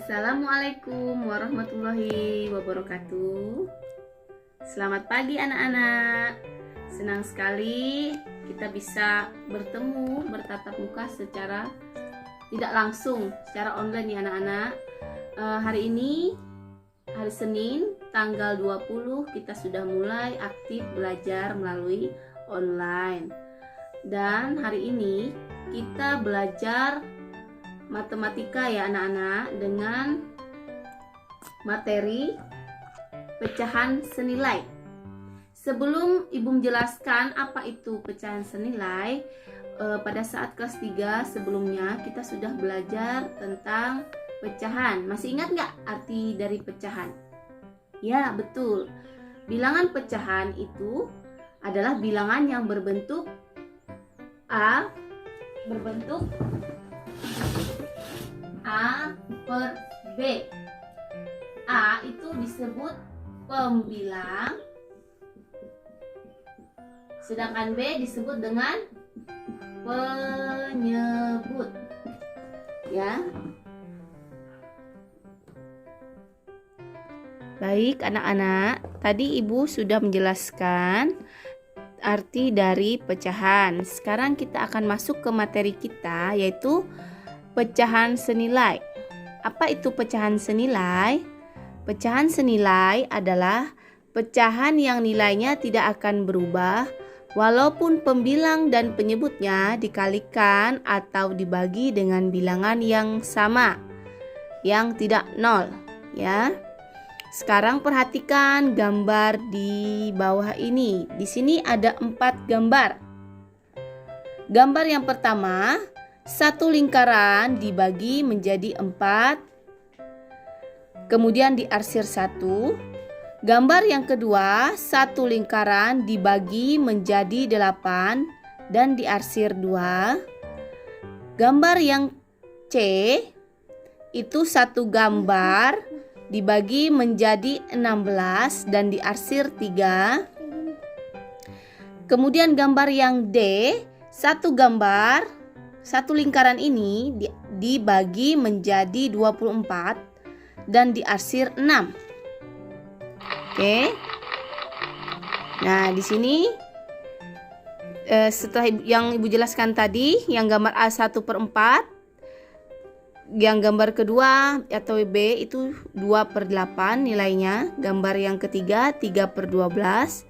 Assalamualaikum warahmatullahi wabarakatuh. Selamat pagi anak-anak. Senang sekali kita bisa bertemu, bertatap muka secara tidak langsung, secara online ya anak-anak. Hari ini hari Senin tanggal 20 kita sudah mulai aktif belajar melalui online. Dan hari ini kita belajar matematika ya anak-anak dengan materi pecahan senilai. Sebelum Ibu menjelaskan apa itu pecahan senilai, pada saat kelas 3 sebelumnya kita sudah belajar tentang pecahan. Masih ingat nggak arti dari pecahan? Ya, betul. Bilangan pecahan itu adalah bilangan yang berbentuk A per B. A itu disebut pembilang, sedangkan B disebut dengan penyebut. Ya. Baik anak-anak, tadi Ibu sudah menjelaskan arti dari pecahan. Sekarang kita akan masuk ke materi kita, yaitu pecahan senilai. Apa itu pecahan senilai? Pecahan senilai adalah pecahan yang nilainya tidak akan berubah walaupun pembilang dan penyebutnya dikalikan atau dibagi dengan bilangan yang sama, yang tidak nol, ya. Sekarang perhatikan gambar di bawah ini. Di sini ada 4 gambar. Gambar yang pertama, satu lingkaran dibagi menjadi 4, kemudian diarsir 1. Gambar yang kedua, satu lingkaran dibagi menjadi 8 dan diarsir 2. Gambar yang C, itu satu gambar dibagi menjadi 16 dan diarsir 3. Kemudian gambar yang D, satu gambar, satu lingkaran ini dibagi menjadi 24 dan diarsir 6. Oke. Nah, di sini setelah yang Ibu jelaskan tadi, yang gambar A1/4, yang gambar kedua atau B itu 2/8 nilainya. Gambar yang ketiga 3/12.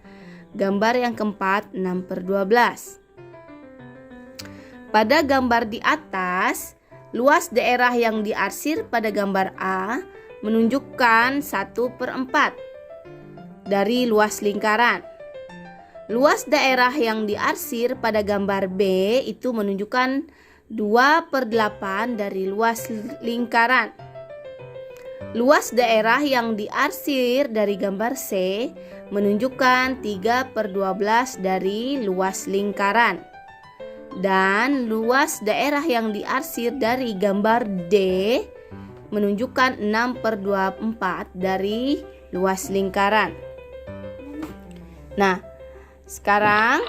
Gambar yang keempat 6/12. Pada gambar di atas, luas daerah yang diarsir pada gambar A menunjukkan 1/4 dari luas lingkaran. Luas daerah yang diarsir pada gambar B itu menunjukkan 2/8 dari luas lingkaran. Luas daerah yang diarsir dari gambar C menunjukkan 3/12 dari luas lingkaran. Dan luas daerah yang diarsir dari gambar D menunjukkan 6/24 dari luas lingkaran. Nah, sekarang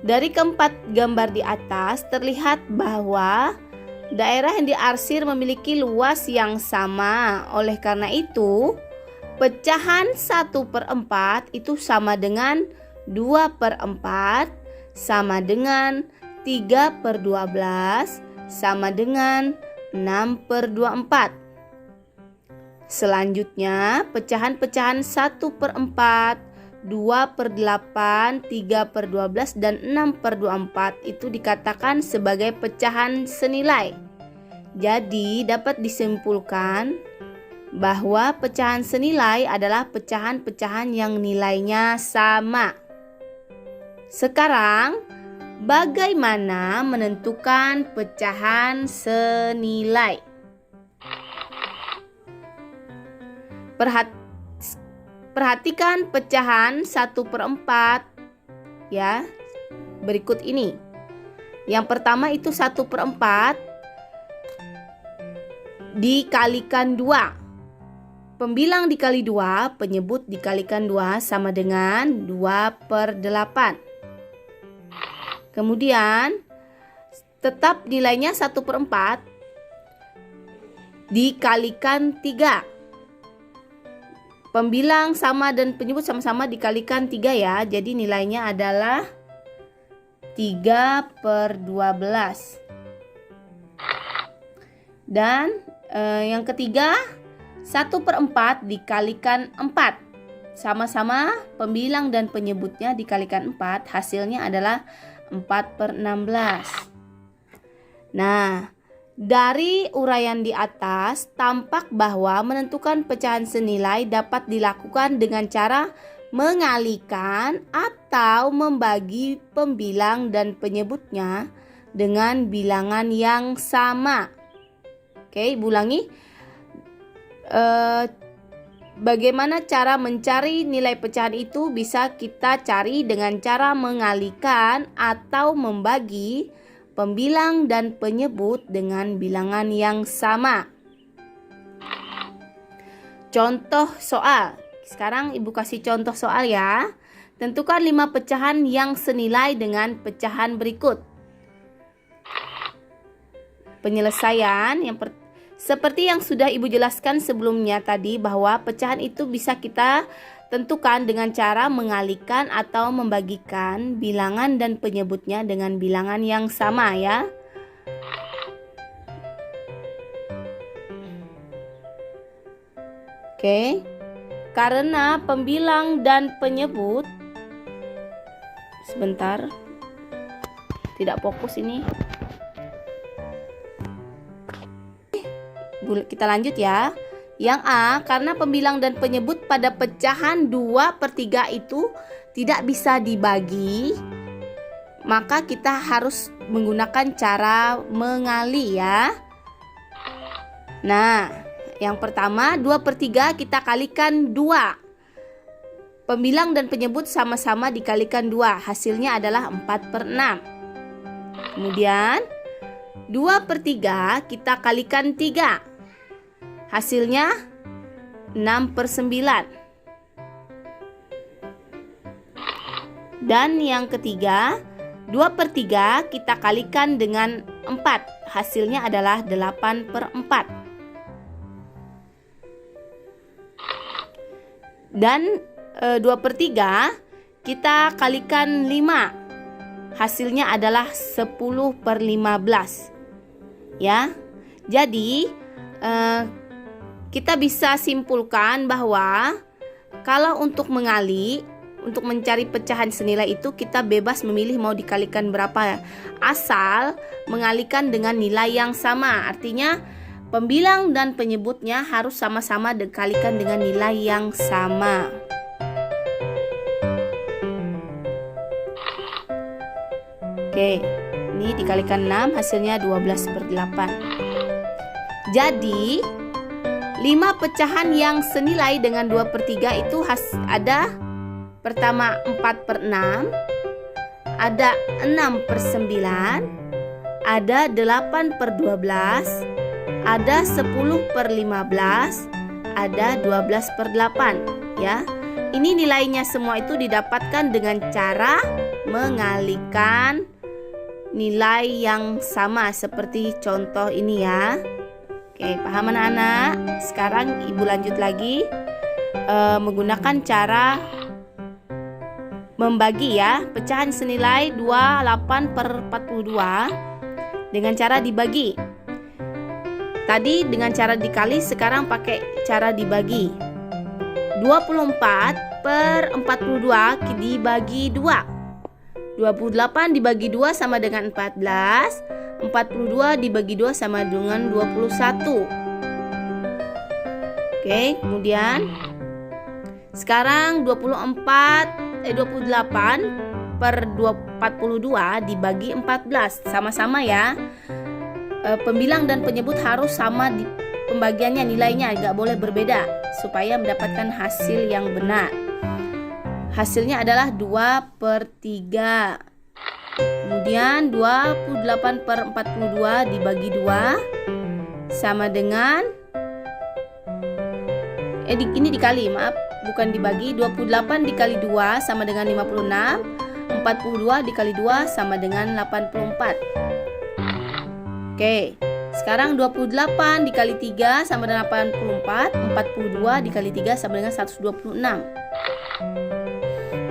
dari keempat gambar di atas terlihat bahwa daerah yang diarsir memiliki luas yang sama. Oleh karena itu, pecahan 1/4 itu sama dengan 2/4, sama dengan 3/12, sama dengan 6/24. Selanjutnya, pecahan-pecahan 1/4, 2/8, 3/12, dan 6/24 itu dikatakan sebagai pecahan senilai. Jadi dapat disimpulkan bahwa pecahan senilai adalah pecahan-pecahan yang nilainya sama. Sekarang, bagaimana menentukan pecahan senilai? Perhatikan pecahan 1/4 ya, berikut ini. Yang pertama itu 1/4 dikalikan 2. Pembilang dikali 2, penyebut dikalikan 2 sama dengan 2/8. Kemudian tetap nilainya 1/4 dikalikan 3. Pembilang sama dan penyebut sama-sama dikalikan 3 ya. Jadi nilainya adalah 3/12. Dan yang ketiga 1/4 dikalikan 4. Sama-sama pembilang dan penyebutnya dikalikan 4. Hasilnya adalah 4/16. Nah, dari uraian di atas tampak bahwa menentukan pecahan senilai dapat dilakukan dengan cara mengalihkan atau membagi pembilang dan penyebutnya dengan bilangan yang sama. Oke, Ibu ulangi. Bagaimana cara mencari nilai pecahan itu bisa kita cari dengan cara mengalihkan atau membagi pembilang dan penyebut dengan bilangan yang sama. Contoh soal. Sekarang Ibu kasih contoh soal ya. Tentukan 5 pecahan yang senilai dengan pecahan berikut. Penyelesaian seperti yang sudah Ibu jelaskan sebelumnya tadi, bahwa pecahan itu bisa kita tentukan dengan cara mengalihkan atau membagikan bilangan dan penyebutnya dengan bilangan yang sama ya. Oke. Karena pembilang dan penyebut, sebentar, tidak fokus ini. Kita lanjut ya. Yang A, karena pembilang dan penyebut pada pecahan 2/3 itu tidak bisa dibagi, maka kita harus menggunakan cara mengalih ya. Nah, yang pertama 2/3 kita kalikan 2. Pembilang dan penyebut sama-sama dikalikan 2. Hasilnya adalah 4/6. Kemudian 2/3 kita kalikan 3. Hasilnya 6/9. Dan yang ketiga 2/3 kita kalikan dengan 4. Hasilnya adalah 8/4. Dan 2/3 kita kalikan 5. Hasilnya adalah 10/15. Ya. Jadi kita bisa simpulkan bahwa kalau untuk mengalih, untuk mencari pecahan senilai itu kita bebas memilih mau dikalikan berapa, asal mengalihkan dengan nilai yang sama. Artinya pembilang dan penyebutnya harus sama-sama dikalikan dengan nilai yang sama. Oke, ini dikalikan 6 hasilnya 12/8. Jadi 5 pecahan yang senilai dengan 2/3 itu ada pertama 4/6, ada 6/9, ada 8/12, ada 10/15, ada 12/8 ya. Ini nilainya semua itu didapatkan dengan cara mengalihkan nilai yang sama seperti contoh ini ya. Oke, paham anak-anak? Sekarang Ibu lanjut lagi menggunakan cara membagi ya. Pecahan senilai 28/42 dengan cara dibagi. Tadi dengan cara dikali, sekarang pakai cara dibagi. 24/42 dibagi 2. 28 dibagi 2 sama dengan 14. 42 dibagi 2 sama dengan 21. Oke, kemudian sekarang 28/42 dibagi 14. Sama-sama ya. Pembilang dan penyebut harus sama di pembagiannya, nilainya nggak boleh berbeda supaya mendapatkan hasil yang benar. Hasilnya adalah 2/3. Kemudian 28/42 dibagi 2 sama dengan ini dikali, maaf, bukan dibagi. 28 dikali 2 sama dengan 56. 42 dikali 2 sama dengan 84. Oke, Sekarang 28 dikali 3 sama dengan 84. 42 dikali 3 sama dengan 126.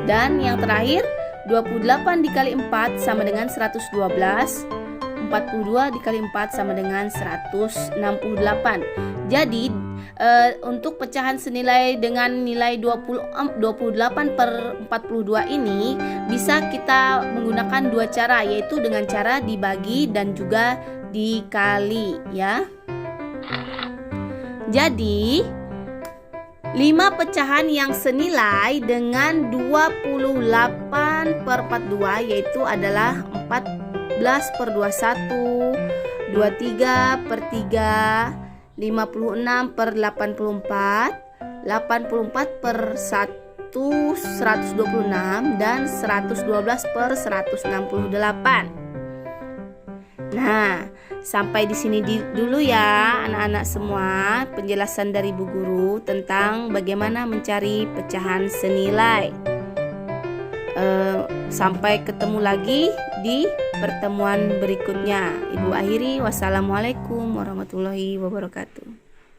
Dan yang terakhir 28 dikali 4 sama dengan 112. 42 dikali 4 sama dengan 168. Jadi untuk pecahan senilai dengan nilai 28 per 42 ini bisa kita menggunakan dua cara, yaitu dengan cara dibagi dan juga dikali ya. Jadi 5 pecahan yang senilai dengan 28 per 42 yaitu adalah 14 per 21, 23 per 3, 56 per 84, 84 per 1, 126, dan 112 per 168. Nah, sampai di sini dulu ya anak-anak semua penjelasan dari Bu Guru tentang bagaimana mencari pecahan senilai. Sampai ketemu lagi di pertemuan berikutnya. Ibu akhiri, wassalamualaikum warahmatullahi wabarakatuh.